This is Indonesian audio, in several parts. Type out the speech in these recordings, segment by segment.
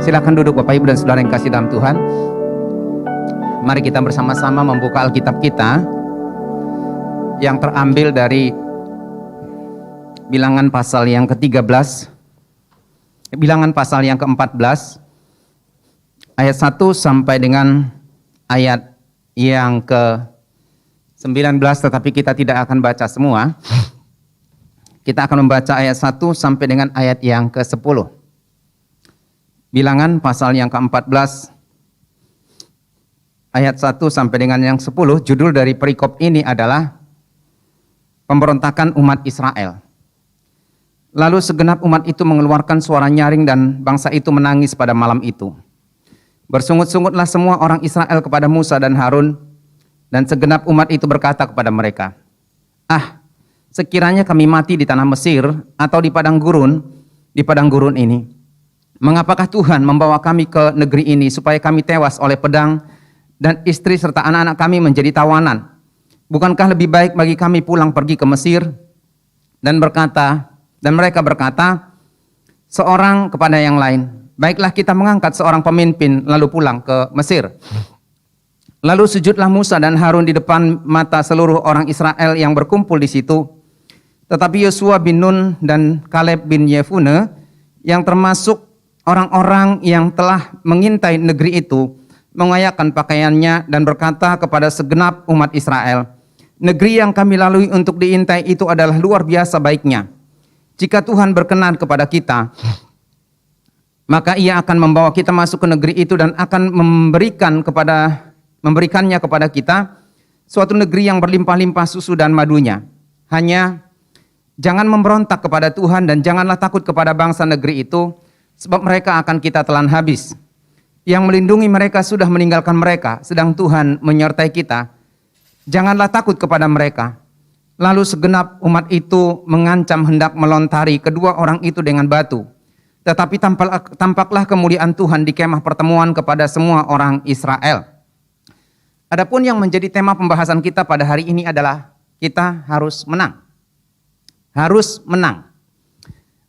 Silakan duduk Bapak Ibu dan Saudara yang kasih dalam Tuhan. Mari kita bersama-sama membuka Alkitab kita yang terambil dari Bilangan pasal yang ke-13, Bilangan pasal yang ke-14, ayat 1 sampai dengan ayat yang ke-19, tetapi kita tidak akan baca semua. Kita akan membaca ayat 1 sampai dengan ayat yang ke-10. Bilangan pasal yang ke-14 ayat 1 sampai dengan yang 10, judul dari perikop ini adalah Pemberontakan umat Israel. Lalu segenap umat itu mengeluarkan suara nyaring dan bangsa itu menangis pada malam itu. Bersungut-sungutlah semua orang Israel kepada Musa dan Harun, dan segenap umat itu berkata kepada mereka, "Ah, sekiranya kami mati di tanah Mesir atau di padang gurun ini. Mengapakah Tuhan membawa kami ke negeri ini supaya kami tewas oleh pedang dan istri serta anak-anak kami menjadi tawanan? Bukankah lebih baik bagi kami pulang pergi ke Mesir?" Dan mereka berkata seorang kepada yang lain, "Baiklah, kita mengangkat seorang pemimpin lalu pulang ke Mesir." Lalu sujudlah Musa dan Harun di depan mata seluruh orang Israel yang berkumpul di situ. Tetapi Yosua bin Nun dan Kaleb bin Yefune yang termasuk orang-orang yang telah mengintai negeri itu mengayakkan pakaiannya dan berkata kepada segenap umat Israel, "Negeri yang kami lalui untuk diintai itu adalah luar biasa baiknya. Jika Tuhan berkenan kepada kita, maka Ia akan membawa kita masuk ke negeri itu dan akan memberikannya kepada kita, suatu negeri yang berlimpah-limpah susu dan madunya. Hanya jangan memberontak kepada Tuhan dan janganlah takut kepada bangsa negeri itu, sebab mereka akan kita telan habis. Yang melindungi mereka sudah meninggalkan mereka, sedang Tuhan menyertai kita. Janganlah takut kepada mereka." Lalu segenap umat itu mengancam hendak melontari kedua orang itu dengan batu. Tetapi tampaklah kemuliaan Tuhan di kemah pertemuan kepada semua orang Israel. Adapun yang menjadi tema pembahasan kita pada hari ini adalah kita harus menang. Harus menang.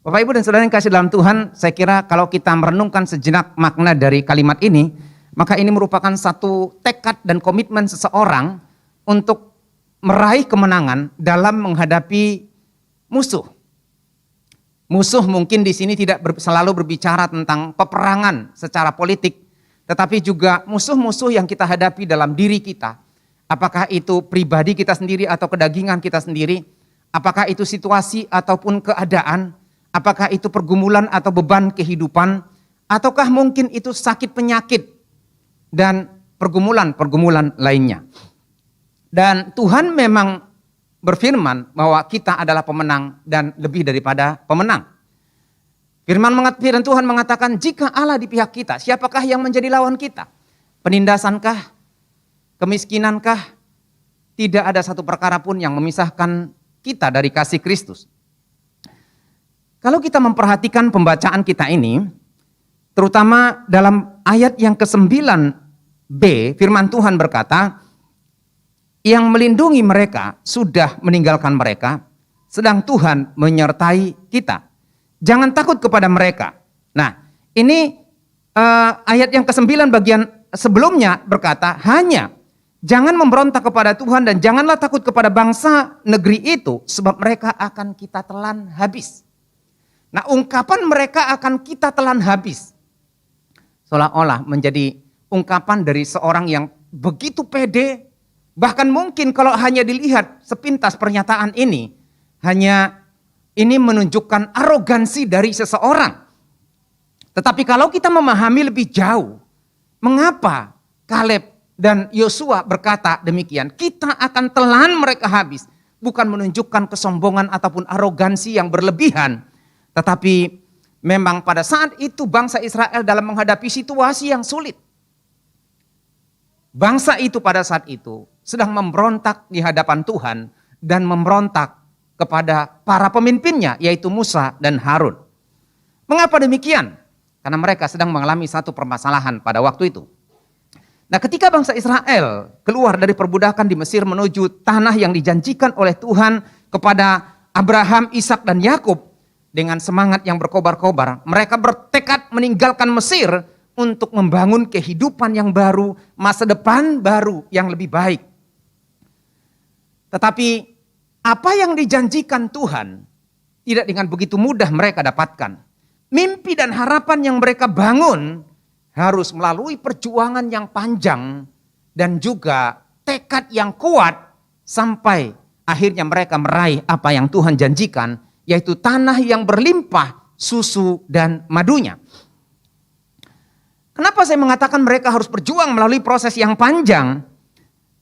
Bapak Ibu dan Saudara yang kasih dalam Tuhan, saya kira kalau kita merenungkan sejenak makna dari kalimat ini, maka ini merupakan satu tekad dan komitmen seseorang untuk meraih kemenangan dalam menghadapi musuh. Musuh mungkin di sini tidak selalu berbicara tentang peperangan secara politik, tetapi juga musuh-musuh yang kita hadapi dalam diri kita. Apakah itu pribadi kita sendiri atau kedagingan kita sendiri? Apakah itu situasi ataupun keadaan? Apakah itu pergumulan atau beban kehidupan? Ataukah mungkin itu sakit penyakit dan pergumulan-pergumulan lainnya? Dan Tuhan memang berfirman bahwa kita adalah pemenang dan lebih daripada pemenang. Firman Tuhan mengatakan, jika Allah di pihak kita, siapakah yang menjadi lawan kita? Penindasankah? Kemiskinankah? Tidak ada satu perkara pun yang memisahkan kita dari kasih Kristus. Kalau kita memperhatikan pembacaan kita ini, terutama dalam ayat yang ke-9b, firman Tuhan berkata, yang melindungi mereka sudah meninggalkan mereka, sedang Tuhan menyertai kita. Jangan takut kepada mereka. Nah, ini ayat yang ke-9 bagian sebelumnya berkata, hanya jangan memberontak kepada Tuhan dan janganlah takut kepada bangsa negeri itu, sebab mereka akan kita telan habis. Nah, ungkapan mereka akan kita telan habis seolah-olah menjadi ungkapan dari seorang yang begitu pede. Bahkan mungkin kalau hanya dilihat sepintas pernyataan ini, hanya ini menunjukkan arogansi dari seseorang. Tetapi kalau kita memahami lebih jauh, mengapa Kaleb dan Yosua berkata demikian, kita akan telan mereka habis. Bukan menunjukkan kesombongan ataupun arogansi yang berlebihan. Tetapi memang pada saat itu bangsa Israel dalam menghadapi situasi yang sulit. Bangsa itu pada saat itu sedang memberontak di hadapan Tuhan dan memberontak kepada para pemimpinnya, yaitu Musa dan Harun. Mengapa demikian? Karena mereka sedang mengalami satu permasalahan pada waktu itu. Nah, ketika bangsa Israel keluar dari perbudakan di Mesir menuju tanah yang dijanjikan oleh Tuhan kepada Abraham, Ishak dan Yakub, dengan semangat yang berkobar-kobar, mereka bertekad meninggalkan Mesir untuk membangun kehidupan yang baru, masa depan baru yang lebih baik. Tetapi apa yang dijanjikan Tuhan tidak dengan begitu mudah mereka dapatkan. Mimpi dan harapan yang mereka bangun harus melalui perjuangan yang panjang dan juga tekad yang kuat sampai akhirnya mereka meraih apa yang Tuhan janjikan, yaitu tanah yang berlimpah susu dan madunya. Kenapa saya mengatakan mereka harus berjuang melalui proses yang panjang?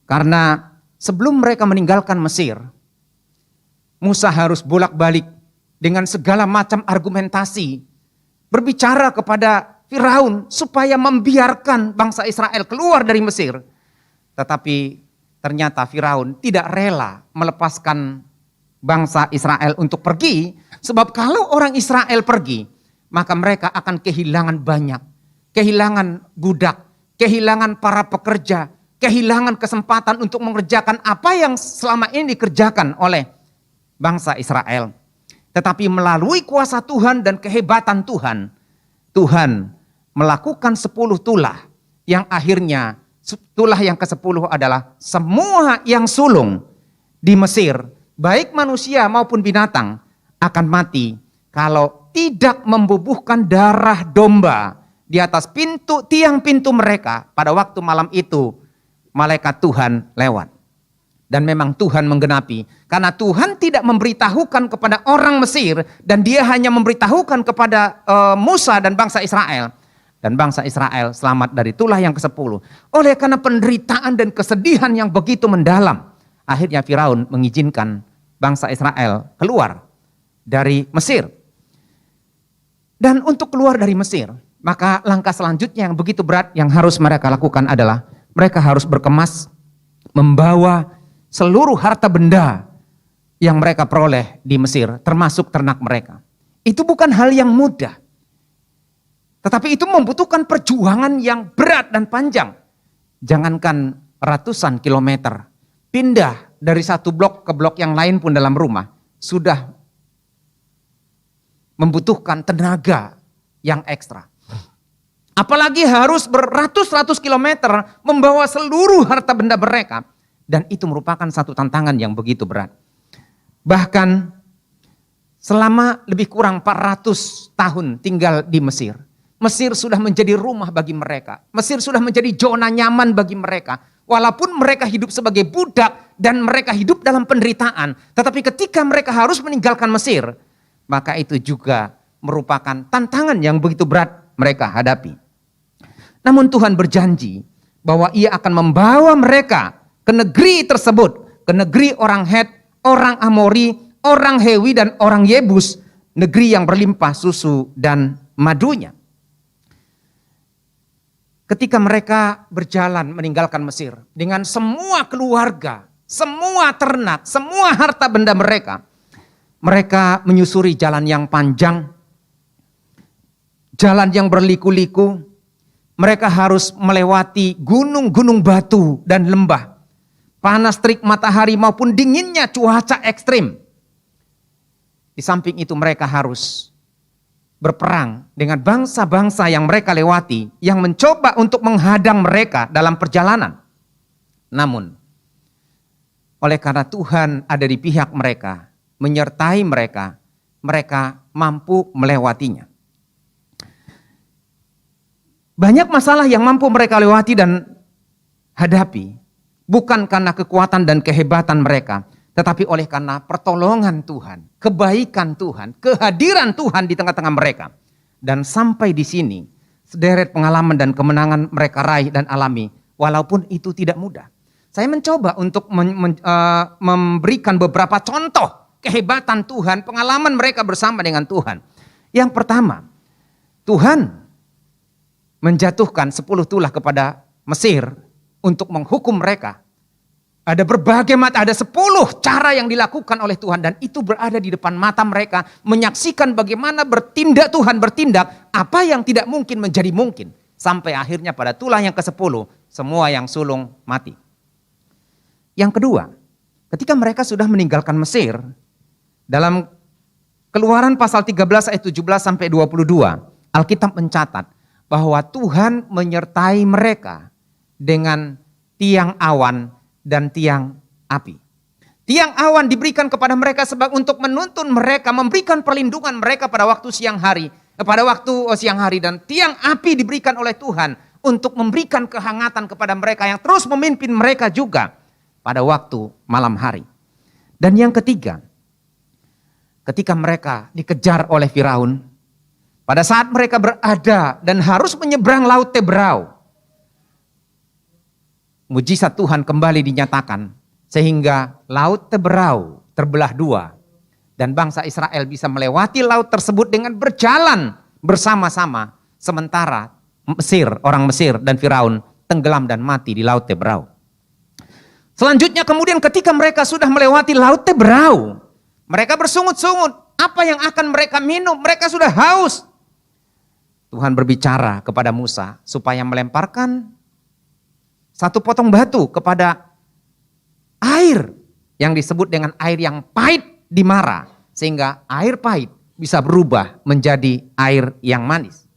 Karena sebelum mereka meninggalkan Mesir, Musa harus bolak-balik dengan segala macam argumentasi, berbicara kepada Firaun supaya membiarkan bangsa Israel keluar dari Mesir. Tetapi ternyata Firaun tidak rela melepaskan bangsa Israel untuk pergi, sebab kalau orang Israel pergi, maka mereka akan kehilangan banyak. Kehilangan budak, kehilangan para pekerja, kehilangan kesempatan untuk mengerjakan apa yang selama ini dikerjakan oleh bangsa Israel. Tetapi melalui kuasa Tuhan dan kehebatan Tuhan, Tuhan melakukan 10 tulah yang akhirnya tulah yang ke-10 adalah semua yang sulung di Mesir, baik manusia maupun binatang, akan mati kalau tidak membubuhkan darah domba di atas tiang pintu mereka. Pada waktu malam itu malaikat Tuhan lewat. Dan memang Tuhan menggenapi. Karena Tuhan tidak memberitahukan kepada orang Mesir, dan dia hanya memberitahukan kepada Musa dan bangsa Israel. Dan bangsa Israel selamat dari tulah yang ke-10. Oleh karena penderitaan dan kesedihan yang begitu mendalam, akhirnya Firaun mengizinkan bangsa Israel keluar dari Mesir. Dan untuk keluar dari Mesir, maka langkah selanjutnya yang begitu berat yang harus mereka lakukan adalah mereka harus berkemas membawa seluruh harta benda yang mereka peroleh di Mesir, termasuk ternak mereka. Itu bukan hal yang mudah. Tetapi itu membutuhkan perjuangan yang berat dan panjang. Jangankan ratusan kilometer, pindah dari satu blok ke blok yang lain pun dalam rumah sudah membutuhkan tenaga yang ekstra. Apalagi harus beratus-ratus kilometer membawa seluruh harta benda mereka. Dan itu merupakan satu tantangan yang begitu berat. Bahkan selama lebih kurang 400 tahun tinggal di Mesir. Mesir sudah menjadi rumah bagi mereka. Mesir sudah menjadi zona nyaman bagi mereka. Walaupun mereka hidup sebagai budak dan mereka hidup dalam penderitaan. Tetapi ketika mereka harus meninggalkan Mesir, maka itu juga merupakan tantangan yang begitu berat mereka hadapi. Namun Tuhan berjanji bahwa Ia akan membawa mereka ke negeri tersebut. Ke negeri orang Het, orang Amori, orang Hewi dan orang Yebus. Negeri yang berlimpah susu dan madunya. Ketika mereka berjalan meninggalkan Mesir dengan semua keluarga, semua ternak, semua harta benda mereka, mereka menyusuri jalan yang panjang, jalan yang berliku-liku. Mereka harus melewati gunung-gunung batu dan lembah, panas terik matahari maupun dinginnya cuaca ekstrim. Di samping itu mereka harus berperang dengan bangsa-bangsa yang mereka lewati, yang mencoba untuk menghadang mereka dalam perjalanan. Namun, oleh karena Tuhan ada di pihak mereka, menyertai mereka, mereka mampu melewatinya. Banyak masalah yang mampu mereka lewati dan hadapi, bukan karena kekuatan dan kehebatan mereka, tetapi oleh karena pertolongan Tuhan, kebaikan Tuhan, kehadiran Tuhan di tengah-tengah mereka. Dan sampai di sini, sederet pengalaman dan kemenangan mereka raih dan alami, walaupun itu tidak mudah. Saya mencoba untuk memberikan beberapa contoh kehebatan Tuhan, pengalaman mereka bersama dengan Tuhan. Yang pertama, Tuhan menjatuhkan 10 tulah kepada Mesir untuk menghukum mereka. Ada berbagai macam, ada 10 cara yang dilakukan oleh Tuhan dan itu berada di depan mata mereka, menyaksikan bagaimana Tuhan bertindak, apa yang tidak mungkin menjadi mungkin. Sampai akhirnya pada tulah yang ke-10, semua yang sulung mati. Yang kedua, ketika mereka sudah meninggalkan Mesir, dalam Keluaran pasal 13 ayat 17 sampai 22. Alkitab mencatat bahwa Tuhan menyertai mereka dengan tiang awan dan tiang api. Tiang awan diberikan kepada mereka untuk menuntun mereka, memberikan perlindungan mereka pada waktu siang hari, dan tiang api diberikan oleh Tuhan untuk memberikan kehangatan kepada mereka yang terus memimpin mereka juga pada waktu malam hari. Dan yang ketiga, ketika mereka dikejar oleh Firaun, pada saat mereka berada dan harus menyeberang Laut Teberau, mujizat Tuhan kembali dinyatakan sehingga Laut Teberau terbelah dua dan bangsa Israel bisa melewati laut tersebut dengan berjalan bersama-sama, sementara orang Mesir dan Firaun tenggelam dan mati di Laut Teberau. Selanjutnya kemudian ketika mereka sudah melewati Laut Teberau, mereka bersungut-sungut, apa yang akan mereka minum? Mereka sudah haus. Tuhan berbicara kepada Musa supaya melemparkan satu potong batu kepada air yang disebut dengan air yang pahit di Mara, sehingga air pahit bisa berubah menjadi air yang manis.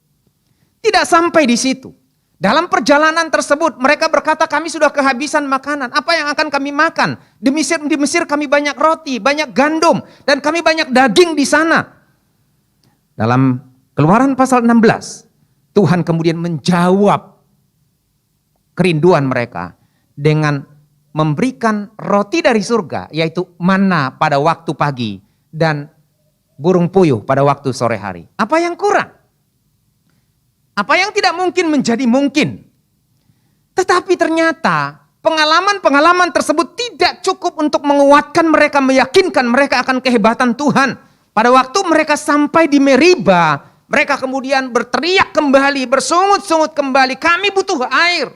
Tidak sampai di situ. Dalam perjalanan tersebut mereka berkata, kami sudah kehabisan makanan. Apa yang akan kami makan? Di Mesir kami banyak roti, banyak gandum, dan kami banyak daging di sana. Dalam Keluaran pasal 16, Tuhan kemudian menjawab kerinduan mereka dengan memberikan roti dari surga, yaitu manna pada waktu pagi dan burung puyuh pada waktu sore hari. Apa yang kurang? Apa yang tidak mungkin menjadi mungkin? Tetapi ternyata pengalaman-pengalaman tersebut tidak cukup untuk menguatkan mereka, meyakinkan mereka akan kehebatan Tuhan. Pada waktu mereka sampai di Meriba, mereka kemudian berteriak kembali, bersungut-sungut kembali, kami butuh air.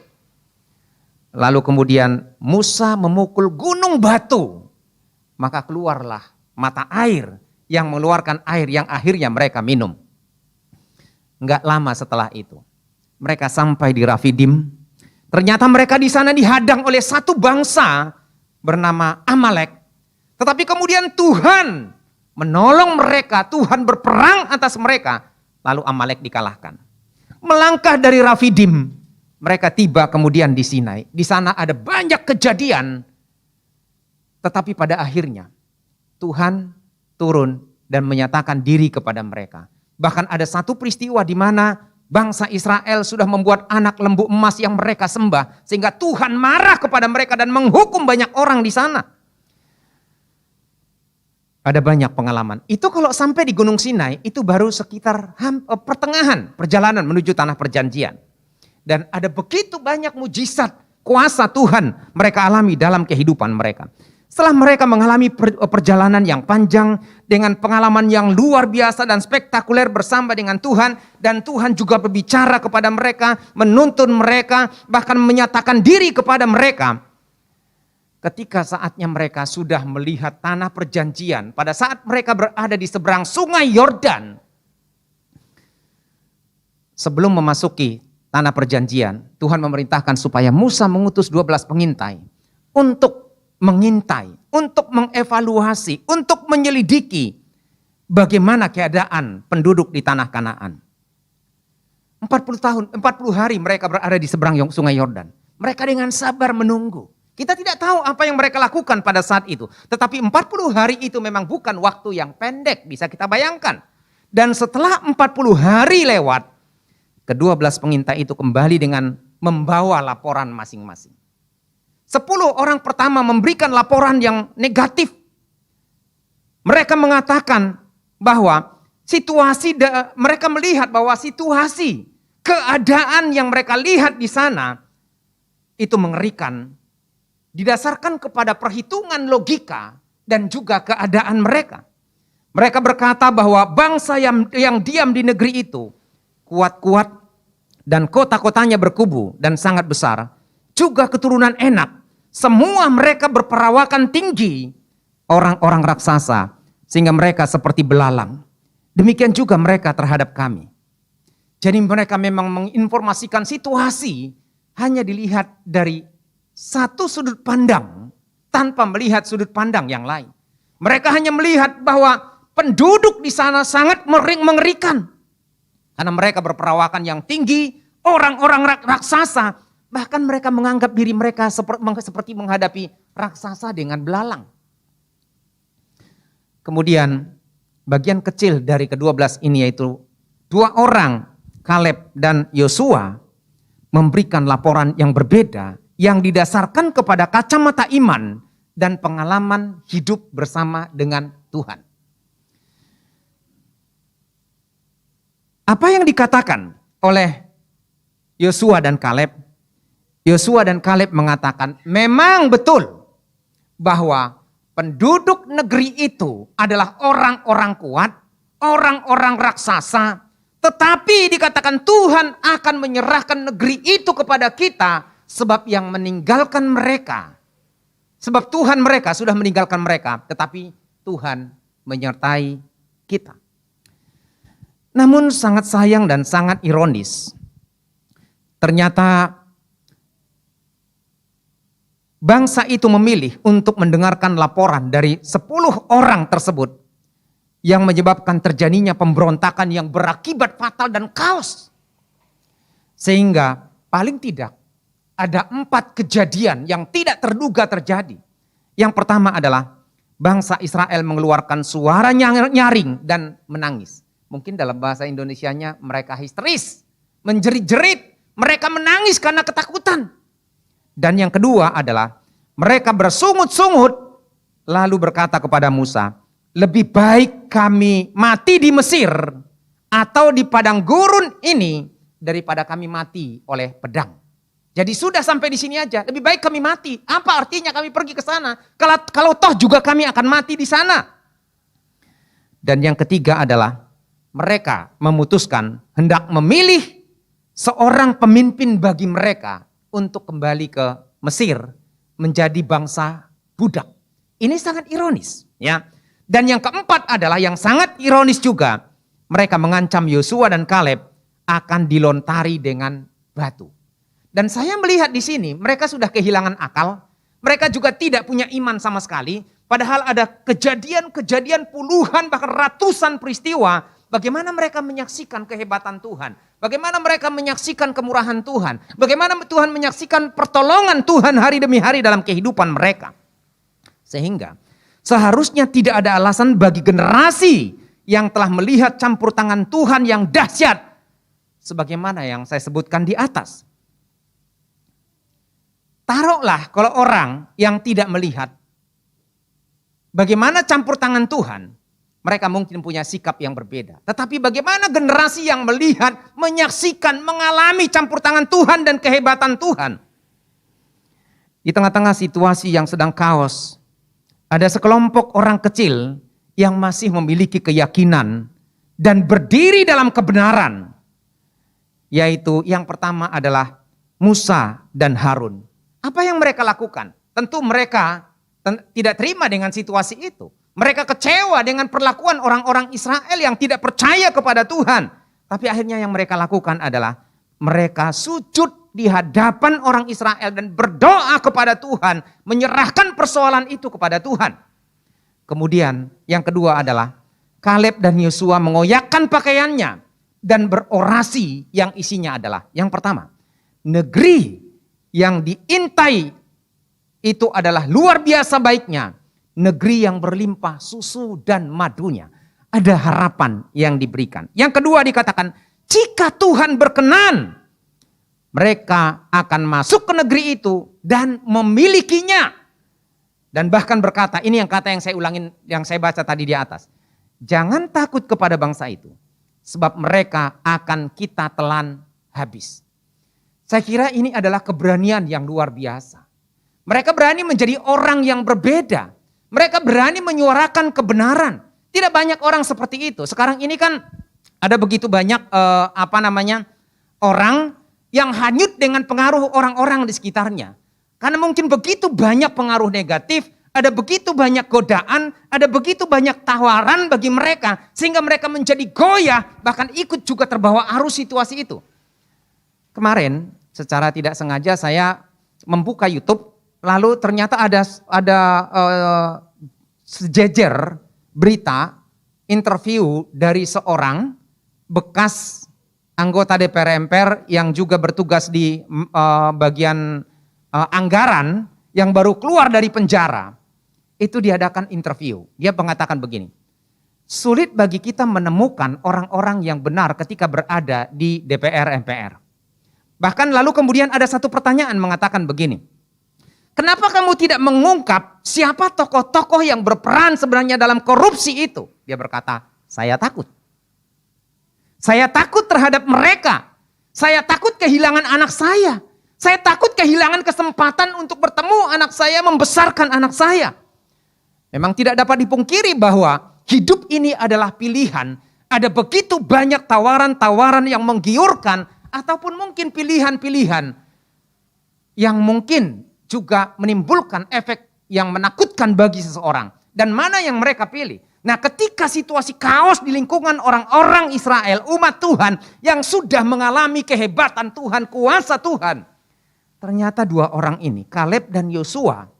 Lalu kemudian Musa memukul gunung batu, maka keluarlah mata air yang mengeluarkan air yang akhirnya mereka minum. Enggak lama setelah itu, mereka sampai di Rafidim. Ternyata mereka di sana dihadang oleh satu bangsa bernama Amalek. Tetapi kemudian Tuhan menolong mereka, Tuhan berperang atas mereka. Lalu Amalek dikalahkan. Melangkah dari Rafidim, mereka tiba kemudian di Sinai. Di sana ada banyak kejadian. Tetapi pada akhirnya Tuhan turun dan menyatakan diri kepada mereka. Bahkan ada satu peristiwa di mana bangsa Israel sudah membuat anak lembu emas yang mereka sembah. Sehingga Tuhan marah kepada mereka dan menghukum banyak orang di sana. Ada banyak pengalaman. Itu kalau sampai di Gunung Sinai, itu baru sekitar pertengahan perjalanan menuju tanah perjanjian. Dan ada begitu banyak mujizat kuasa Tuhan mereka alami dalam kehidupan mereka. Setelah mereka mengalami perjalanan yang panjang dengan pengalaman yang luar biasa dan spektakuler bersama dengan Tuhan. Dan Tuhan juga berbicara kepada mereka, menuntun mereka, bahkan menyatakan diri kepada mereka. Ketika saatnya mereka sudah melihat tanah perjanjian, pada saat mereka berada di seberang sungai Yordan, sebelum memasuki tanah perjanjian, Tuhan memerintahkan supaya Musa mengutus 12 pengintai untuk mengintai, untuk mengevaluasi, untuk menyelidiki bagaimana keadaan penduduk di tanah Kanaan. 40 hari mereka berada di seberang sungai Yordan. Mereka dengan sabar menunggu. Kita tidak tahu apa yang mereka lakukan pada saat itu. Tetapi 40 hari itu memang bukan waktu yang pendek, bisa kita bayangkan. Dan setelah 40 hari lewat, ke-12 pengintai itu kembali dengan membawa laporan masing-masing. 10 orang pertama memberikan laporan yang negatif. Mereka mengatakan bahwa mereka melihat bahwa situasi, keadaan yang mereka lihat di sana, itu mengerikan. Didasarkan kepada perhitungan logika dan juga keadaan mereka. Mereka berkata bahwa bangsa yang diam di negeri itu kuat-kuat dan kota-kotanya berkubu dan sangat besar. Juga keturunan Enak. Semua mereka berperawakan tinggi, orang-orang raksasa, sehingga mereka seperti belalang. Demikian juga mereka terhadap kami. Jadi mereka memang menginformasikan situasi hanya dilihat dari satu sudut pandang tanpa melihat sudut pandang yang lain. Mereka hanya melihat bahwa penduduk di sana sangat mengerikan. Karena mereka berperawakan yang tinggi, orang-orang raksasa. Bahkan mereka menganggap diri mereka seperti menghadapi raksasa dengan belalang. Kemudian bagian kecil dari ke-12 ini yaitu 2 orang, Kaleb dan Yosua, memberikan laporan yang berbeda yang didasarkan kepada kacamata iman dan pengalaman hidup bersama dengan Tuhan. Apa yang dikatakan oleh Yosua dan Kaleb? Yosua dan Kaleb mengatakan memang betul bahwa penduduk negeri itu adalah orang-orang kuat, orang-orang raksasa, tetapi dikatakan Tuhan akan menyerahkan negeri itu kepada kita sebab yang meninggalkan mereka. Sebab Tuhan mereka sudah meninggalkan mereka, tetapi Tuhan menyertai kita. Namun sangat sayang dan sangat ironis. Ternyata bangsa itu memilih untuk mendengarkan laporan dari 10 orang tersebut yang menyebabkan terjadinya pemberontakan yang berakibat fatal dan kaos. Sehingga paling tidak ada 4 kejadian yang tidak terduga terjadi. Yang pertama adalah bangsa Israel mengeluarkan suara nyaring dan menangis. Mungkin dalam bahasa Indonesianya mereka histeris, menjerit-jerit, mereka menangis karena ketakutan. Dan yang kedua adalah mereka bersungut-sungut lalu berkata kepada Musa, lebih baik kami mati di Mesir atau di padang gurun ini daripada kami mati oleh pedang. Jadi sudah sampai di sini aja, lebih baik kami mati. Apa artinya kami pergi ke sana? Kalau toh juga kami akan mati di sana. Dan yang ketiga adalah mereka memutuskan hendak memilih seorang pemimpin bagi mereka untuk kembali ke Mesir menjadi bangsa budak. Ini sangat ironis, ya. Dan yang keempat adalah yang sangat ironis juga, mereka mengancam Yosua dan Kaleb akan dilontari dengan batu. Dan saya melihat di sini mereka sudah kehilangan akal, mereka juga tidak punya iman sama sekali, padahal ada kejadian-kejadian puluhan bahkan ratusan peristiwa bagaimana mereka menyaksikan kehebatan Tuhan, bagaimana mereka menyaksikan kemurahan Tuhan, bagaimana Tuhan menyaksikan pertolongan Tuhan hari demi hari dalam kehidupan mereka. Sehingga seharusnya tidak ada alasan bagi generasi yang telah melihat campur tangan Tuhan yang dahsyat sebagaimana yang saya sebutkan di atas. Taruhlah kalau orang yang tidak melihat bagaimana campur tangan Tuhan, mereka mungkin punya sikap yang berbeda. Tetapi bagaimana generasi yang melihat, menyaksikan, mengalami campur tangan Tuhan dan kehebatan Tuhan. Di tengah-tengah situasi yang sedang kaos, ada sekelompok orang kecil yang masih memiliki keyakinan dan berdiri dalam kebenaran. Yaitu yang pertama adalah Musa dan Harun. Apa yang mereka lakukan? Tentu mereka tidak terima dengan situasi itu. Mereka kecewa dengan perlakuan orang-orang Israel yang tidak percaya kepada Tuhan. Tapi akhirnya yang mereka lakukan adalah mereka sujud di hadapan orang Israel dan berdoa kepada Tuhan. Menyerahkan persoalan itu kepada Tuhan. Kemudian yang kedua adalah Kaleb dan Yosua mengoyakkan pakaiannya dan berorasi yang isinya adalah yang pertama, negeri yang diintai itu adalah luar biasa baiknya. Negeri yang berlimpah susu dan madunya. Ada harapan yang diberikan. Yang kedua dikatakan, jika Tuhan berkenan, mereka akan masuk ke negeri itu dan memilikinya. Dan bahkan berkata, ini yang kata yang saya ulangin, yang saya baca tadi di atas. Jangan takut kepada bangsa itu, sebab mereka akan kita telan habis. Saya kira ini adalah keberanian yang luar biasa. Mereka berani menjadi orang yang berbeda. Mereka berani menyuarakan kebenaran. Tidak banyak orang seperti itu. Sekarang ini kan ada begitu banyak orang yang hanyut dengan pengaruh orang-orang di sekitarnya. Karena mungkin begitu banyak pengaruh negatif, ada begitu banyak godaan, ada begitu banyak tawaran bagi mereka. Sehingga mereka menjadi goyah, bahkan ikut juga terbawa arus situasi itu. Kemarin secara tidak sengaja saya membuka YouTube, lalu ternyata ada sejejer berita interview dari seorang bekas anggota DPR MPR yang juga bertugas di bagian anggaran yang baru keluar dari penjara. Itu diadakan interview. Dia mengatakan begini, sulit bagi kita menemukan orang-orang yang benar ketika berada di DPR MPR. Bahkan lalu kemudian ada satu pertanyaan mengatakan begini, kenapa kamu tidak mengungkap siapa tokoh-tokoh yang berperan sebenarnya dalam korupsi itu? Dia berkata, saya takut. Saya takut terhadap mereka. Saya takut kehilangan anak saya. Saya takut kehilangan kesempatan untuk bertemu anak saya, membesarkan anak saya. Memang tidak dapat dipungkiri bahwa hidup ini adalah pilihan. Ada begitu banyak tawaran-tawaran yang menggiurkan ataupun mungkin pilihan-pilihan yang mungkin juga menimbulkan efek yang menakutkan bagi seseorang. Dan mana yang mereka pilih? Nah, ketika situasi kaos di lingkungan orang-orang Israel, umat Tuhan yang sudah mengalami kehebatan Tuhan, kuasa Tuhan. Ternyata dua orang ini, Kaleb dan Yosua,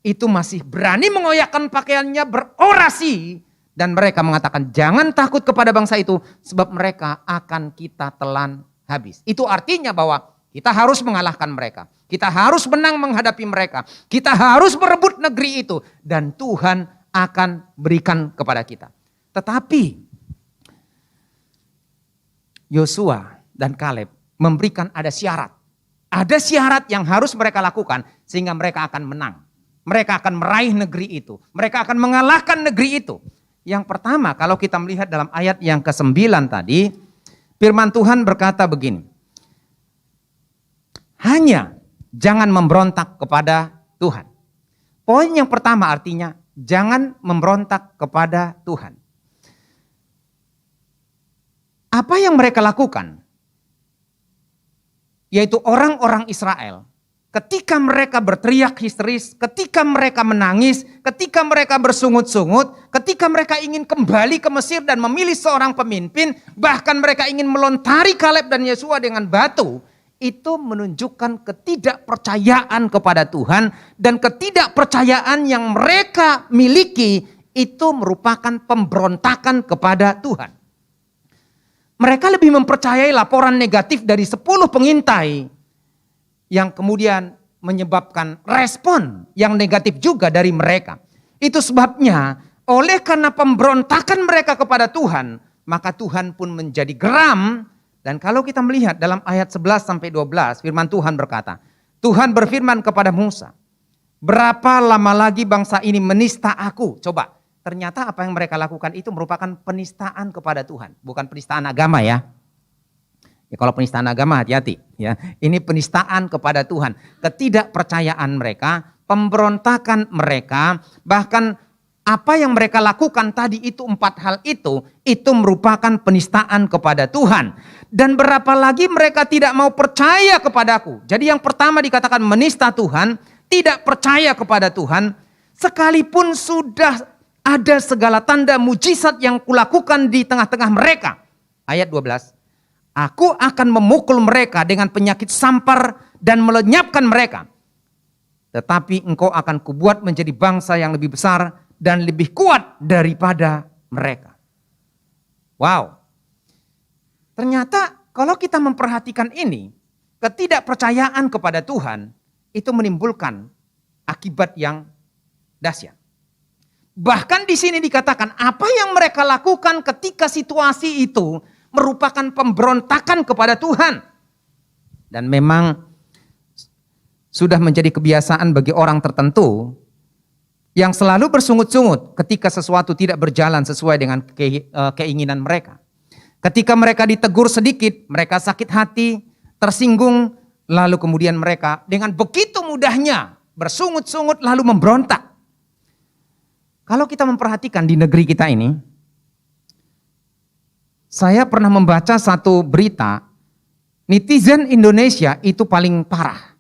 itu masih berani mengoyakkan pakaiannya, berorasi. Dan mereka mengatakan, jangan takut kepada bangsa itu, sebab mereka akan kita telan habis. Itu artinya bahwa kita harus mengalahkan mereka. Kita harus menang menghadapi mereka. Kita harus merebut negeri itu. Dan Tuhan akan berikan kepada kita. Tetapi Yosua dan Kaleb memberikan ada syarat. Ada syarat yang harus mereka lakukan sehingga mereka akan menang. Mereka akan meraih negeri itu. Mereka akan mengalahkan negeri itu. Yang pertama, kalau kita melihat dalam ayat yang ke-9 tadi, firman Tuhan berkata begini. Hanya jangan memberontak kepada Tuhan. Poin yang pertama artinya jangan memberontak kepada Tuhan. Apa yang mereka lakukan? Yaitu orang-orang Israel. Ketika mereka berteriak histeris, ketika mereka menangis, ketika mereka bersungut-sungut, ketika mereka ingin kembali ke Mesir dan memilih seorang pemimpin, bahkan mereka ingin melontari Kaleb dan Yosua dengan batu, itu menunjukkan ketidakpercayaan kepada Tuhan dan ketidakpercayaan yang mereka miliki itu merupakan pemberontakan kepada Tuhan. Mereka lebih mempercayai laporan negatif dari 10 pengintai yang kemudian menyebabkan respon yang negatif juga dari mereka. Itu sebabnya oleh karena pemberontakan mereka kepada Tuhan, maka Tuhan pun menjadi geram. Dan kalau kita melihat dalam ayat 11-12 firman Tuhan berkata, Tuhan berfirman kepada Musa, berapa lama lagi bangsa ini menista aku? Coba, ternyata apa yang mereka lakukan itu merupakan penistaan kepada Tuhan. Bukan penistaan agama ya. Ya kalau penistaan agama hati-hati ya. Ini penistaan kepada Tuhan. Ketidakpercayaan mereka, pemberontakan mereka, bahkan apa yang mereka lakukan tadi itu 4 hal itu merupakan penistaan kepada Tuhan. Dan berapa lagi mereka tidak mau percaya kepadaku. Jadi yang pertama dikatakan menista Tuhan, tidak percaya kepada Tuhan. Sekalipun sudah ada segala tanda mujizat yang kulakukan di tengah-tengah mereka. Ayat 12. Aku akan memukul mereka dengan penyakit sampar dan melenyapkan mereka. Tetapi engkau akan kubuat menjadi bangsa yang lebih besar dan lebih kuat daripada mereka. Wow. Ternyata kalau kita memperhatikan ini, ketidakpercayaan kepada Tuhan itu menimbulkan akibat yang dahsyat. Bahkan di sini dikatakan apa yang mereka lakukan ketika situasi itu merupakan pemberontakan kepada Tuhan. Dan memang sudah menjadi kebiasaan bagi orang tertentu yang selalu bersungut-sungut ketika sesuatu tidak berjalan sesuai dengan keinginan mereka. Ketika mereka ditegur sedikit, mereka sakit hati, tersinggung, lalu kemudian mereka dengan begitu mudahnya bersungut-sungut lalu memberontak. Kalau kita memperhatikan di negeri kita ini, saya pernah membaca satu berita, netizen Indonesia itu paling parah.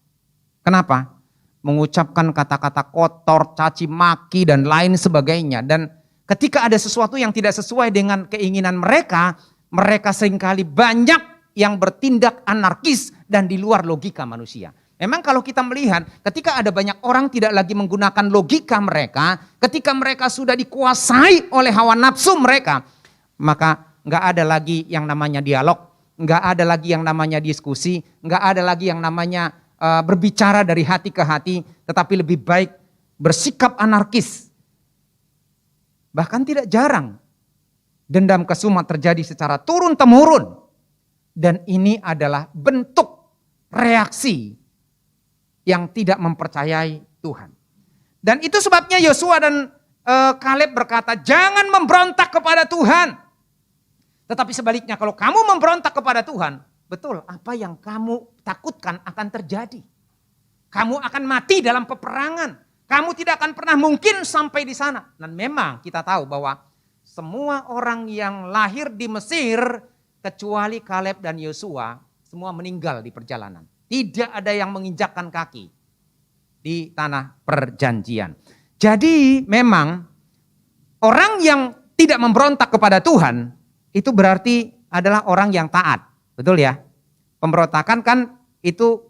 Kenapa? Mengucapkan kata-kata kotor, caci maki dan lain sebagainya. Dan ketika ada sesuatu yang tidak sesuai dengan keinginan mereka, mereka seringkali banyak yang bertindak anarkis dan di luar logika manusia. Memang kalau kita melihat ketika ada banyak orang tidak lagi menggunakan logika mereka, ketika mereka sudah dikuasai oleh hawa nafsu mereka, maka nggak ada lagi yang namanya dialog, nggak ada lagi yang namanya diskusi, nggak ada lagi yang namanya berbicara dari hati ke hati, tetapi lebih baik bersikap anarkis. Bahkan tidak jarang dendam kesumat terjadi secara turun-temurun. Dan ini adalah bentuk reaksi yang tidak mempercayai Tuhan. Dan itu sebabnya Yosua dan Kaleb berkata, jangan memberontak kepada Tuhan. Tetapi sebaliknya kalau kamu memberontak kepada Tuhan, betul apa yang kamu takutkan akan terjadi. Kamu akan mati dalam peperangan. Kamu tidak akan pernah mungkin sampai di sana. Dan memang kita tahu bahwa semua orang yang lahir di Mesir, kecuali Kaleb dan Yosua, semua meninggal di perjalanan. Tidak ada yang menginjakkan kaki di tanah perjanjian. Jadi memang orang yang tidak memberontak kepada Tuhan, itu berarti adalah orang yang taat. Betul ya? Pemberontakan kan itu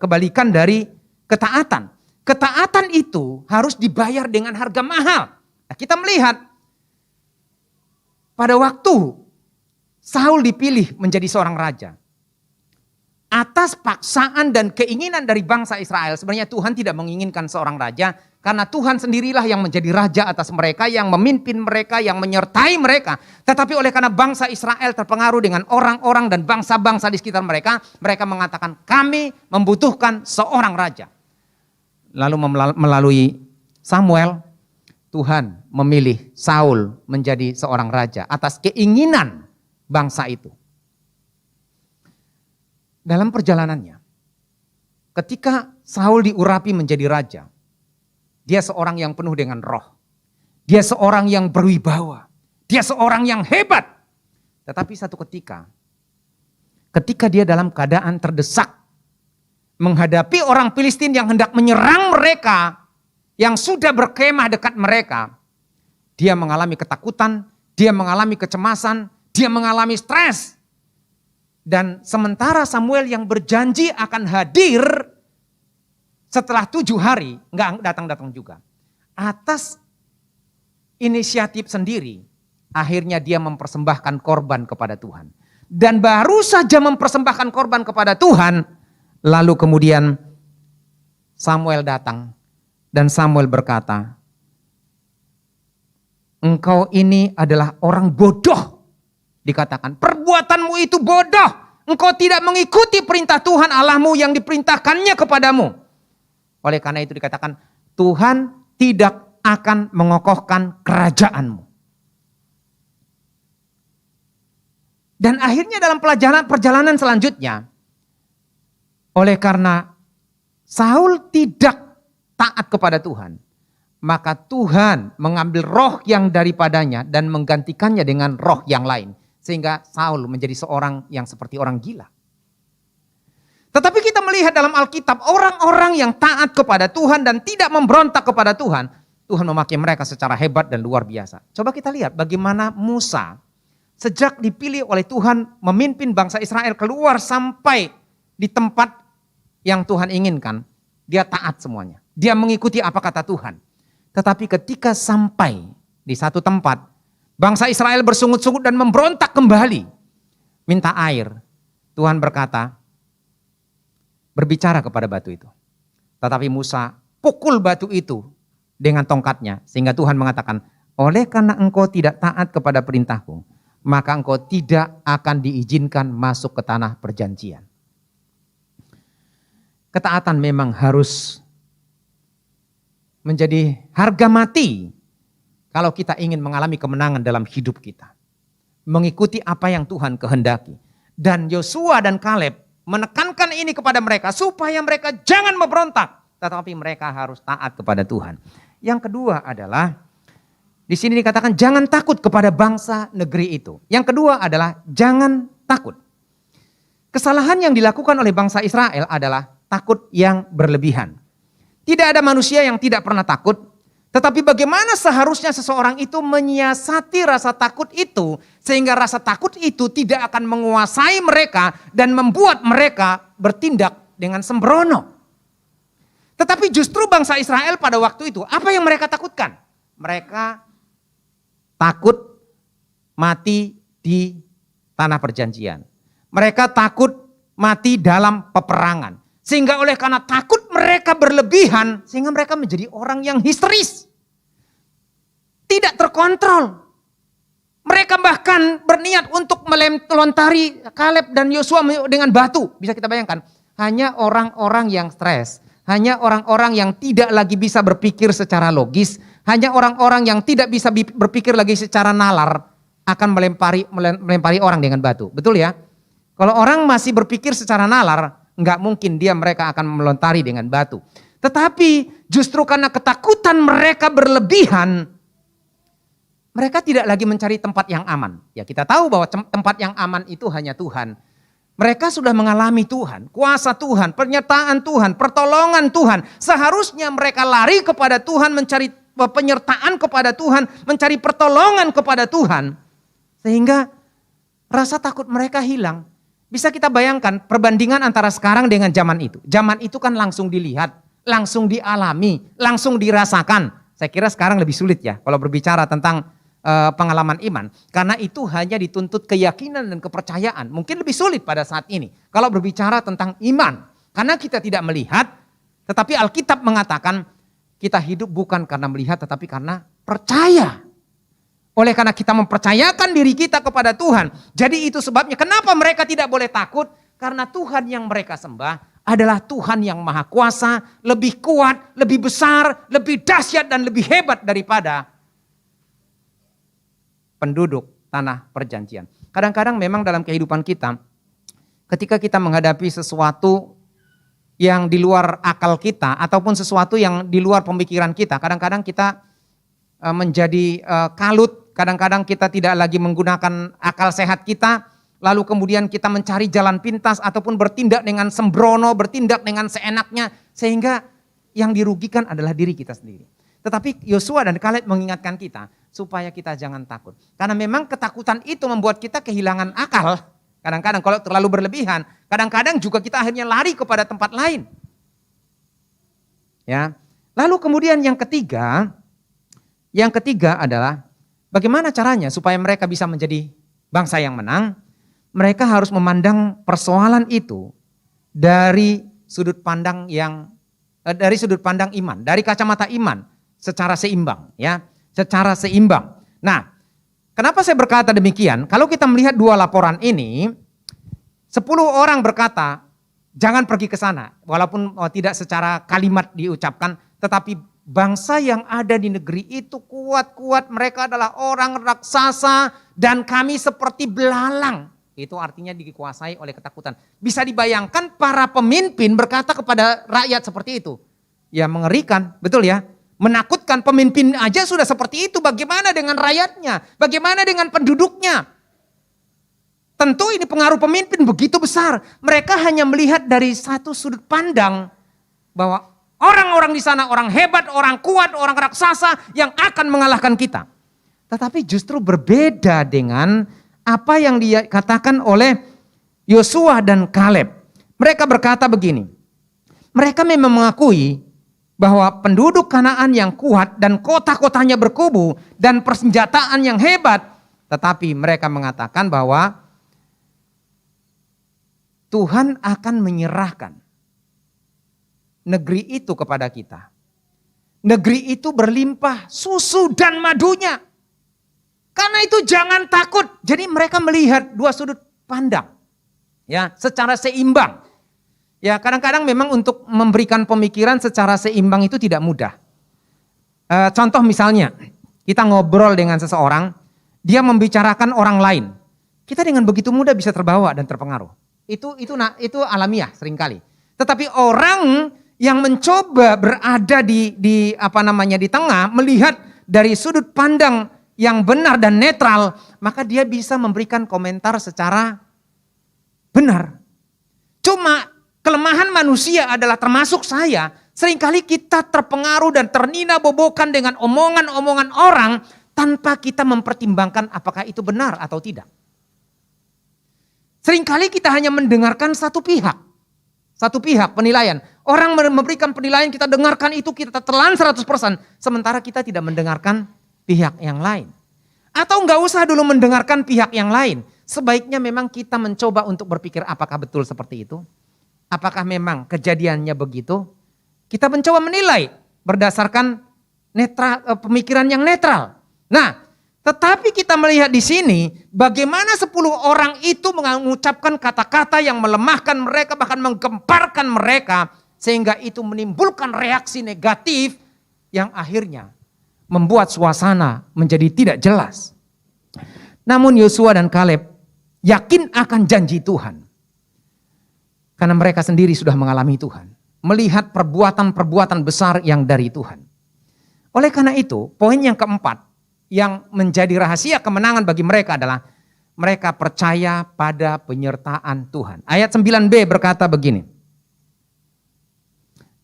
kebalikan dari ketaatan. Ketaatan itu harus dibayar dengan harga mahal. Nah, kita melihat pada waktu Saul dipilih menjadi seorang raja. Atas paksaan dan keinginan dari bangsa Israel. Sebenarnya Tuhan tidak menginginkan seorang raja. Karena Tuhan sendirilah yang menjadi raja atas mereka. Yang memimpin mereka, yang menyertai mereka. Tetapi oleh karena bangsa Israel terpengaruh dengan orang-orang dan bangsa-bangsa di sekitar mereka. Mereka mengatakan kami membutuhkan seorang raja. Lalu melalui Samuel, Tuhan memilih Saul menjadi seorang raja. Atas keinginan bangsa itu. Dalam perjalanannya, ketika Saul diurapi menjadi raja, dia seorang yang penuh dengan roh. Dia seorang yang berwibawa. Dia seorang yang hebat. Tetapi satu ketika dia dalam keadaan terdesak, menghadapi orang Filistin yang hendak menyerang mereka, yang sudah berkemah dekat mereka, dia mengalami ketakutan, dia mengalami kecemasan, dia mengalami stres. Dan sementara Samuel yang berjanji akan hadir setelah 7 hari, nggak datang-datang juga. Atas inisiatif sendiri, akhirnya dia mempersembahkan korban kepada Tuhan. Dan baru saja mempersembahkan korban kepada Tuhan, lalu kemudian Samuel datang dan Samuel berkata, engkau ini adalah orang bodoh. Dikatakan, perbuatanmu itu bodoh. Engkau tidak mengikuti perintah Tuhan Allahmu yang diperintahkannya kepadamu. Oleh karena itu dikatakan, Tuhan tidak akan mengokohkan kerajaanmu. Dan akhirnya dalam perjalanan selanjutnya, oleh karena Saul tidak taat kepada Tuhan, maka Tuhan mengambil roh yang daripadanya dan menggantikannya dengan roh yang lain. Sehingga Saul menjadi seorang yang seperti orang gila. Tetapi kita melihat dalam Alkitab orang-orang yang taat kepada Tuhan dan tidak memberontak kepada Tuhan. Tuhan memakai mereka secara hebat dan luar biasa. Coba kita lihat bagaimana Musa sejak dipilih oleh Tuhan memimpin bangsa Israel keluar sampai di tempat yang Tuhan inginkan. Dia taat semuanya. Dia mengikuti apa kata Tuhan. Tetapi ketika sampai di satu tempat, bangsa Israel bersungut-sungut dan memberontak kembali. Minta air. Tuhan berkata, berbicara kepada batu itu. Tetapi Musa pukul batu itu dengan tongkatnya. Sehingga Tuhan mengatakan, oleh karena engkau tidak taat kepada perintahku, maka engkau tidak akan diizinkan masuk ke tanah perjanjian. Ketaatan memang harus menjadi harga mati kalau kita ingin mengalami kemenangan dalam hidup kita. Mengikuti apa yang Tuhan kehendaki. Dan Yosua dan Kaleb menekankan ini kepada mereka supaya mereka jangan memberontak. Tetapi mereka harus taat kepada Tuhan. Yang kedua adalah, di sini dikatakan jangan takut kepada bangsa negeri itu. Yang kedua adalah jangan takut. Kesalahan yang dilakukan oleh bangsa Israel adalah takut yang berlebihan. Tidak ada manusia yang tidak pernah takut. Tetapi bagaimana seharusnya seseorang itu menyiasati rasa takut itu. Sehingga rasa takut itu tidak akan menguasai mereka dan membuat mereka bertindak dengan sembrono. Tetapi justru bangsa Israel pada waktu itu, apa yang mereka takutkan? Mereka takut mati di tanah perjanjian. Mereka takut mati dalam peperangan. Sehingga oleh karena takut mereka berlebihan, sehingga mereka menjadi orang yang histeris. Tidak terkontrol. Mereka bahkan berniat untuk melontari Kaleb dan Yosua dengan batu. Bisa kita bayangkan, hanya orang-orang yang stres. Hanya orang-orang yang tidak lagi bisa berpikir secara logis. Hanya orang-orang yang tidak bisa berpikir lagi secara nalar akan melempari orang dengan batu. Betul ya? Kalau orang masih berpikir secara nalar, nggak mungkin mereka akan melontari dengan batu. Tetapi justru karena ketakutan mereka berlebihan, mereka tidak lagi mencari tempat yang aman. Ya, kita tahu bahwa tempat yang aman itu hanya Tuhan. Mereka sudah mengalami Tuhan, kuasa Tuhan, penyertaan Tuhan, pertolongan Tuhan. Seharusnya mereka lari kepada Tuhan, mencari penyertaan kepada Tuhan, mencari pertolongan kepada Tuhan. Sehingga rasa takut mereka hilang. Bisa kita bayangkan perbandingan antara sekarang dengan zaman itu. Zaman itu kan langsung dilihat, langsung dialami, langsung dirasakan. Saya kira sekarang lebih sulit ya kalau berbicara tentang pengalaman iman. Karena itu hanya dituntut keyakinan dan kepercayaan. Mungkin lebih sulit pada saat ini. Kalau berbicara tentang iman. Karena kita tidak melihat. Tetapi Alkitab mengatakan kita hidup bukan karena melihat tetapi karena percaya. Oleh karena kita mempercayakan diri kita kepada Tuhan. Jadi itu sebabnya kenapa mereka tidak boleh takut. Karena Tuhan yang mereka sembah adalah Tuhan yang maha kuasa. Lebih kuat, lebih besar, lebih dahsyat dan lebih hebat daripada penduduk tanah perjanjian. Kadang-kadang memang dalam kehidupan kita, ketika kita menghadapi sesuatu yang di luar akal kita, ataupun sesuatu yang di luar pemikiran kita, kadang-kadang kita menjadi kalut, kadang-kadang kita tidak lagi menggunakan akal sehat kita, lalu kemudian kita mencari jalan pintas, ataupun bertindak dengan sembrono, bertindak dengan seenaknya, sehingga yang dirugikan adalah diri kita sendiri. Tetapi Yosua dan Kaleb mengingatkan kita supaya kita jangan takut. Karena memang ketakutan itu membuat kita kehilangan akal. Kadang-kadang kalau terlalu berlebihan, kadang-kadang juga kita akhirnya lari kepada tempat lain. Ya. Lalu kemudian yang ketiga adalah bagaimana caranya supaya mereka bisa menjadi bangsa yang menang? Mereka harus memandang persoalan itu dari sudut pandang iman, dari kacamata iman. Secara seimbang, ya, secara seimbang. Nah, kenapa saya berkata demikian? Kalau kita melihat dua laporan ini, 10 orang berkata, jangan pergi ke sana. Walaupun tidak secara kalimat diucapkan, tetapi bangsa yang ada di negeri itu kuat-kuat, mereka adalah orang raksasa dan kami seperti belalang. Itu artinya dikuasai oleh ketakutan. Bisa dibayangkan para pemimpin berkata kepada rakyat seperti itu. Ya mengerikan, betul ya? Menakutkan, pemimpin aja sudah seperti itu, bagaimana dengan rakyatnya? Bagaimana dengan penduduknya? Tentu ini pengaruh pemimpin begitu besar. Mereka hanya melihat dari satu sudut pandang bahwa orang-orang di sana orang hebat, orang kuat, orang raksasa yang akan mengalahkan kita. Tetapi justru berbeda dengan apa yang dikatakan oleh Yosua dan Kaleb. Mereka berkata begini, mereka memang mengakui bahwa penduduk Kanaan yang kuat dan kota-kotanya berkubu dan persenjataan yang hebat. Tetapi mereka mengatakan bahwa Tuhan akan menyerahkan negeri itu kepada kita. Negeri itu berlimpah susu dan madunya. Karena itu jangan takut. Jadi mereka melihat dua sudut pandang. Ya, secara seimbang. Ya kadang-kadang memang untuk memberikan pemikiran secara seimbang itu tidak mudah. Contoh misalnya, kita ngobrol dengan seseorang, dia membicarakan orang lain. Kita dengan begitu mudah bisa terbawa dan terpengaruh. Itu alamiah seringkali. Tetapi orang yang mencoba berada di tengah, melihat dari sudut pandang yang benar dan netral, maka dia bisa memberikan komentar secara benar. Cuma kelemahan manusia adalah termasuk saya, seringkali kita terpengaruh dan ternina-bobokan dengan omongan-omongan orang tanpa kita mempertimbangkan apakah itu benar atau tidak. Seringkali kita hanya mendengarkan satu pihak. Satu pihak penilaian. Orang memberikan penilaian, kita dengarkan itu, kita telan 100%. Sementara kita tidak mendengarkan pihak yang lain. Atau enggak usah dulu mendengarkan pihak yang lain. Sebaiknya memang kita mencoba untuk berpikir apakah betul seperti itu. Apakah memang kejadiannya begitu. Kita mencoba menilai berdasarkan pemikiran yang netral. Nah, tetapi kita melihat di sini bagaimana 10 orang itu mengucapkan kata-kata yang melemahkan mereka, bahkan menggemparkan mereka, sehingga itu menimbulkan reaksi negatif yang akhirnya membuat suasana menjadi tidak jelas. Namun Yosua dan Kaleb yakin akan janji Tuhan. Karena mereka sendiri sudah mengalami Tuhan. Melihat perbuatan-perbuatan besar yang dari Tuhan. Oleh karena itu, poin yang keempat yang menjadi rahasia kemenangan bagi mereka adalah mereka percaya pada penyertaan Tuhan. Ayat 9b berkata begini.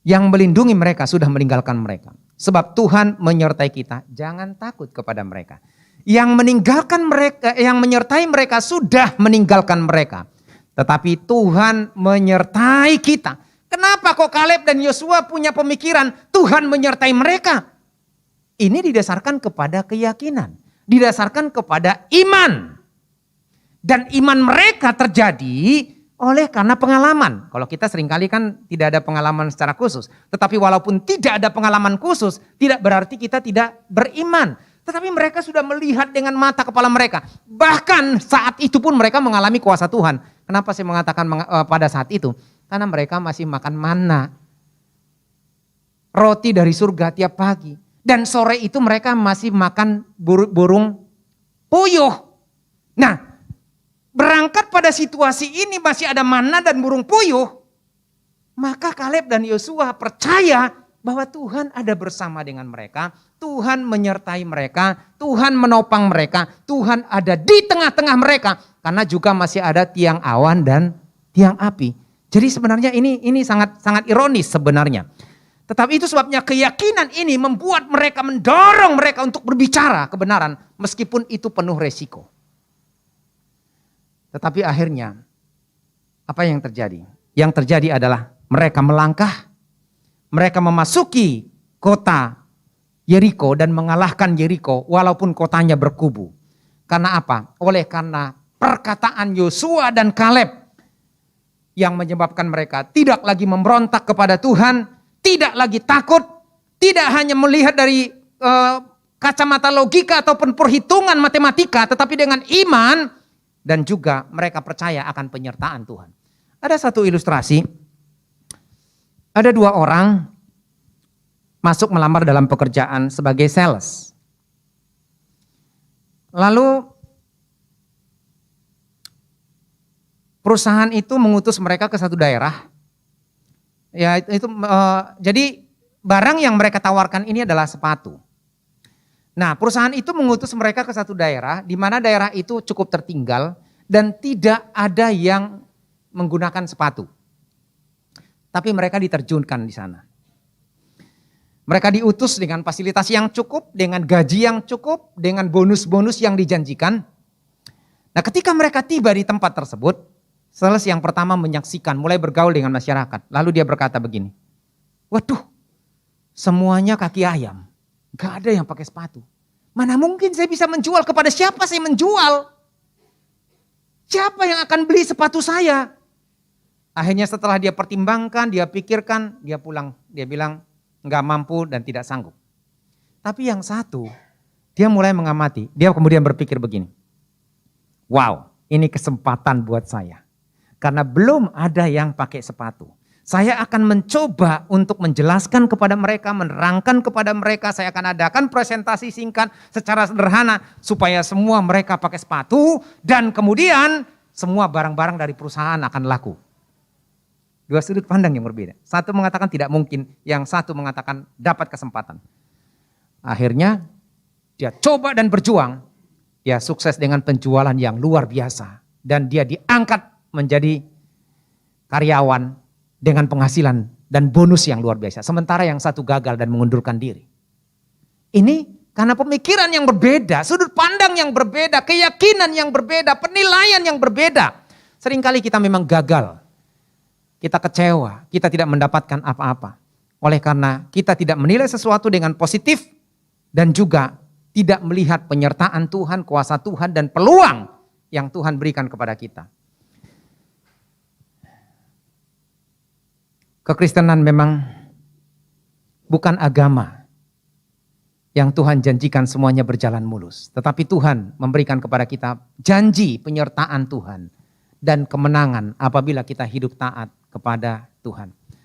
Yang melindungi mereka sudah meninggalkan mereka. Sebab Tuhan menyertai kita, jangan takut kepada mereka. Yang meninggalkan mereka, yang menyertai mereka sudah meninggalkan mereka. Tetapi Tuhan menyertai kita. Kenapa kok Kaleb dan Yosua punya pemikiran Tuhan menyertai mereka? Ini didasarkan kepada keyakinan. Didasarkan kepada iman. Dan iman mereka terjadi oleh karena pengalaman. Kalau kita seringkali kan tidak ada pengalaman secara khusus. Tetapi walaupun tidak ada pengalaman khusus, tidak berarti kita tidak beriman. Tetapi mereka sudah melihat dengan mata kepala mereka. Bahkan saat itu pun mereka mengalami kuasa Tuhan. Kenapa saya mengatakan pada saat itu? Karena mereka masih makan manna. Roti dari surga tiap pagi. Dan sore itu mereka masih makan burung puyuh. Nah, berangkat pada situasi ini masih ada manna dan burung puyuh. Maka Kaleb dan Yosua percaya bahwa Tuhan ada bersama dengan mereka. Tuhan menyertai mereka. Tuhan menopang mereka. Tuhan ada di tengah-tengah mereka. Karena juga masih ada tiang awan dan tiang api. Jadi sebenarnya ini sangat ironis sebenarnya. Tetapi itu sebabnya keyakinan ini membuat mereka, mendorong mereka untuk berbicara kebenaran. Meskipun itu penuh resiko. Tetapi akhirnya apa yang terjadi? Yang terjadi adalah mereka melangkah. Mereka memasuki kota Yeriko dan mengalahkan Yeriko walaupun kotanya berkubu. Karena apa? Oleh karena perkataan Yosua dan Kaleb yang menyebabkan mereka tidak lagi memberontak kepada Tuhan. Tidak lagi takut, tidak hanya melihat dari kacamata logika ataupun perhitungan matematika, tetapi dengan iman dan juga mereka percaya akan penyertaan Tuhan. Ada satu ilustrasi, ada 2 orang masuk melamar dalam pekerjaan sebagai sales. Lalu perusahaan itu mengutus mereka ke satu daerah. Ya jadi barang yang mereka tawarkan ini adalah sepatu. Nah, perusahaan itu mengutus mereka ke satu daerah di mana daerah itu cukup tertinggal dan tidak ada yang menggunakan sepatu. Tapi mereka diterjunkan di sana. Mereka diutus dengan fasilitas yang cukup, dengan gaji yang cukup, dengan bonus-bonus yang dijanjikan. Nah, ketika mereka tiba di tempat tersebut, sales yang pertama menyaksikan, mulai bergaul dengan masyarakat. Lalu dia berkata begini, waduh, semuanya kaki ayam. Gak ada yang pakai sepatu. Mana mungkin saya bisa menjual, kepada siapa saya menjual? Siapa yang akan beli sepatu saya? Akhirnya setelah dia pertimbangkan, dia pikirkan, dia pulang. Dia bilang gak mampu dan tidak sanggup. Tapi yang satu, dia mulai mengamati. Dia kemudian berpikir begini, wow, ini kesempatan buat saya. Karena belum ada yang pakai sepatu. Saya akan mencoba untuk menjelaskan kepada mereka, menerangkan kepada mereka. Saya akan adakan presentasi singkat secara sederhana. Supaya semua mereka pakai sepatu. Dan kemudian semua barang-barang dari perusahaan akan laku. 2 sudut pandang yang berbeda. Satu mengatakan tidak mungkin. Yang satu mengatakan dapat kesempatan. Akhirnya dia coba dan berjuang. Dia sukses dengan penjualan yang luar biasa. Dan dia diangkat menjadi karyawan dengan penghasilan dan bonus yang luar biasa. Sementara yang satu gagal dan mengundurkan diri. Ini karena pemikiran yang berbeda, sudut pandang yang berbeda, keyakinan yang berbeda, penilaian yang berbeda. Seringkali kita memang gagal kita kecewa, kita tidak mendapatkan apa-apa. Oleh karena kita tidak menilai sesuatu dengan positif dan juga tidak melihat penyertaan Tuhan, kuasa Tuhan dan peluang yang Tuhan berikan kepada kita. Kekristenan memang bukan agama yang Tuhan janjikan semuanya berjalan mulus. Tetapi Tuhan memberikan kepada kita janji penyertaan Tuhan dan kemenangan apabila kita hidup taat kepada Tuhan.